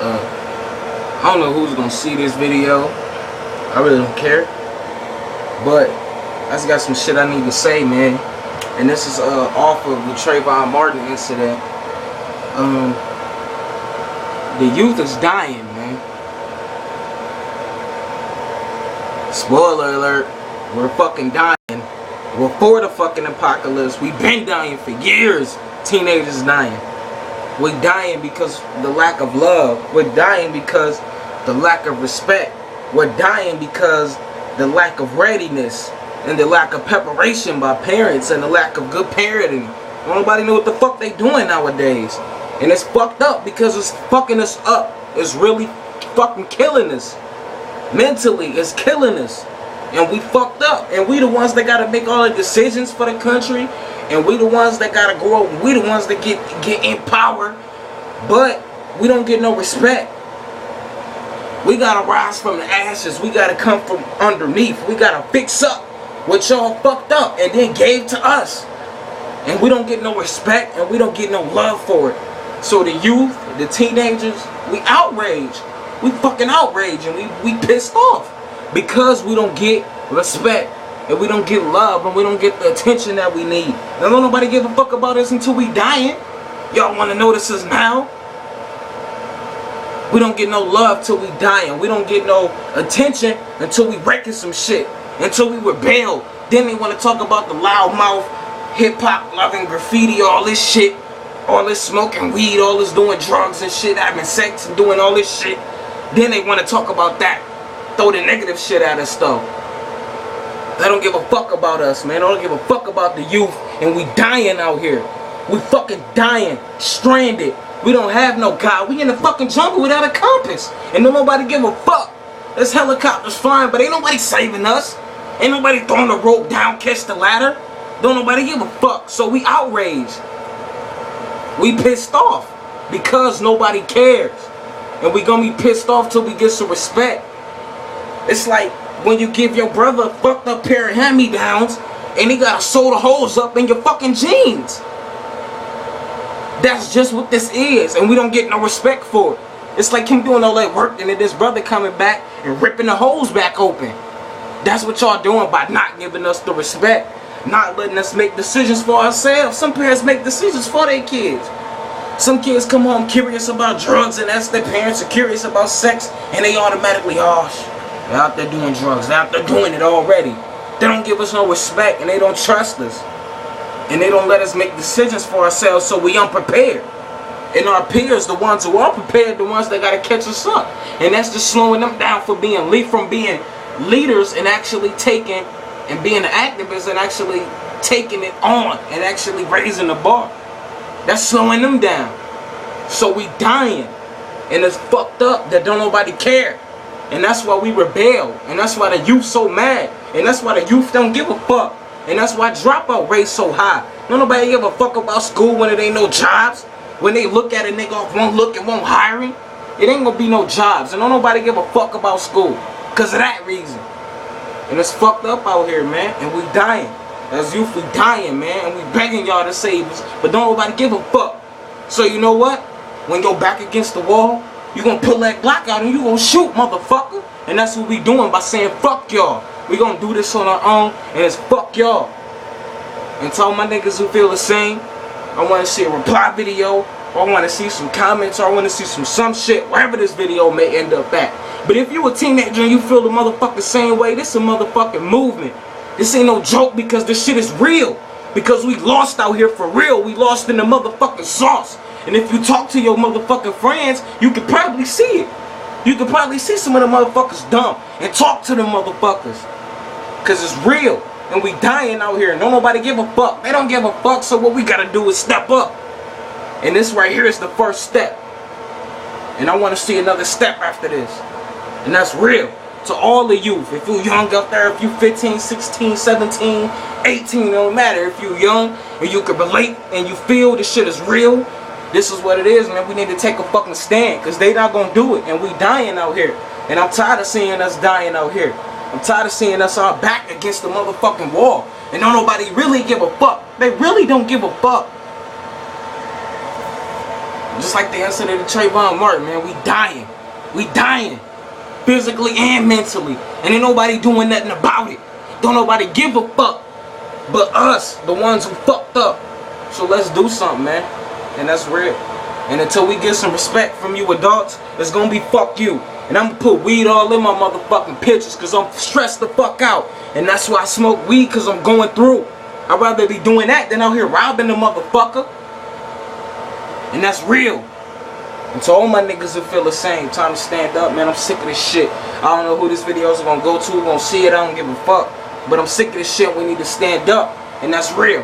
I don't know who's gonna see this video. I really don't care. But I just got some shit I need to say, man. And this is off of the Trayvon Martin incident. The youth is dying, man. Spoiler alert, we're fucking dying. We're for the fucking apocalypse. We've been dying for years. Teenagers dying. We're dying because the lack of love. We're dying because the lack of respect. We're dying because the lack of readiness and the lack of preparation by parents and the lack of good parenting. Nobody know what the fuck they doing nowadays. And it's fucked up because it's fucking us up. It's really fucking killing us. Mentally, it's killing us. And we fucked up. And we the ones that gotta make all the decisions for the country. And we the ones that gotta grow up. We the ones that get in power. But we don't get no respect. We gotta rise from the ashes. We gotta come from underneath. We gotta fix up what y'all fucked up and then gave to us. And we don't get no respect and we don't get no love for it. So the youth, the teenagers, we outraged. We fucking outraged and we pissed off. Because we don't get respect. And we don't get love and we don't get the attention that we need. Now don't nobody give a fuck about us until we dying. Y'all wanna notice us now? We don't get no love till we dying. We don't get no attention until we wrecking some shit. Until we rebel. Then they want to talk about the loudmouth, hip-hop, loving graffiti, all this shit. All this smoking weed, all this doing drugs and shit, having sex and doing all this shit. Then they want to talk about that. Throw the negative shit at us though. They don't give a fuck about us, man. They don't give a fuck about the youth. And we dying out here. We fucking dying. Stranded. We don't have no God. We in the fucking jungle without a compass. And don't nobody give a fuck. There's helicopters flying, but ain't nobody saving us. Ain't nobody throwing the rope down, catch the ladder. Don't nobody give a fuck. So we outraged. We pissed off. Because nobody cares. And we gonna be pissed off till we get some respect. It's like when you give your brother a fucked up pair of hand-me-downs and he gotta sew the holes up in your fucking jeans. That's just what this is, and we don't get no respect for it. It's like him doing all that work and then this brother coming back and ripping the holes back open. That's what y'all doing by not giving us the respect, not letting us make decisions for ourselves. Some parents make decisions for their kids. Some kids come home curious about drugs and that's their parents are curious about sex and they automatically, they're out there doing drugs. They're out there doing it already. They don't give us no respect and they don't trust us. And they don't let us make decisions for ourselves, so we unprepared. And our peers, the ones who are prepared, the ones that gotta catch us up. And that's just slowing them down from being leaders and actually taking and being activists and actually taking it on and actually raising the bar. That's slowing them down. So we dying. And it's fucked up that don't nobody care. And that's why we rebel. And that's why the youth so mad. And that's why the youth don't give a fuck. And that's why dropout rate's so high. Don't nobody give a fuck about school when it ain't no jobs. When they look at a nigga off one look and won't hire him, it ain't gonna be no jobs. And don't nobody give a fuck about school. Cause of that reason. And it's fucked up out here, man. And we dying. As youth, we dying, man. And we begging y'all to save us. But don't nobody give a fuck. So you know what? When you're back against the wall, you gonna pull that Glock out and you gonna shoot, motherfucker. And that's what we doing by saying fuck y'all. We gonna do this on our own, and it's fuck y'all. And to all my niggas who feel the same, I wanna see a reply video, or I wanna see some comments, or I wanna see some shit, wherever this video may end up at. But if you a teenager and you feel the motherfucking same way, this is a motherfucking movement. This ain't no joke because this shit is real. Because we lost out here for real. We lost in the motherfucking sauce. And if you talk to your motherfucking friends, you can probably see it. You can probably see some of the motherfuckers dumb and talk to them motherfuckers. Cause it's real. And we dying out here. Don't nobody give a fuck. They don't give a fuck. So what we gotta do is step up. And this right here is the first step. And I want to see another step after this. And that's real. To all the youth. If you young out there, if you 15, 16, 17, 18, it don't matter. If you young and you can relate and you feel this shit is real, this is what it is, man. We need to take a fucking stand. Because they not going to do it. And we dying out here. And I'm tired of seeing us dying out here. I'm tired of seeing us all back against the motherfucking wall. And don't nobody really give a fuck. They really don't give a fuck. Just like the incident of Trayvon Martin, man, we dying. We dying. Physically and mentally. And ain't nobody doing nothing about it. Don't nobody give a fuck but us, the ones who fucked up. So let's do something, man. And that's real. And until we get some respect from you adults, it's gonna be fuck you. And I'm gonna put weed all in my motherfucking pictures because I'm stressed the fuck out. And that's why I smoke weed, because I'm going through. I'd rather be doing that than out here robbing the motherfucker. And that's real. And to all my niggas that feel the same, time to stand up, man. I'm sick of this shit. I don't know who this video is gonna go to, gonna see it, I don't give a fuck. But I'm sick of this shit, we need to stand up. And that's real.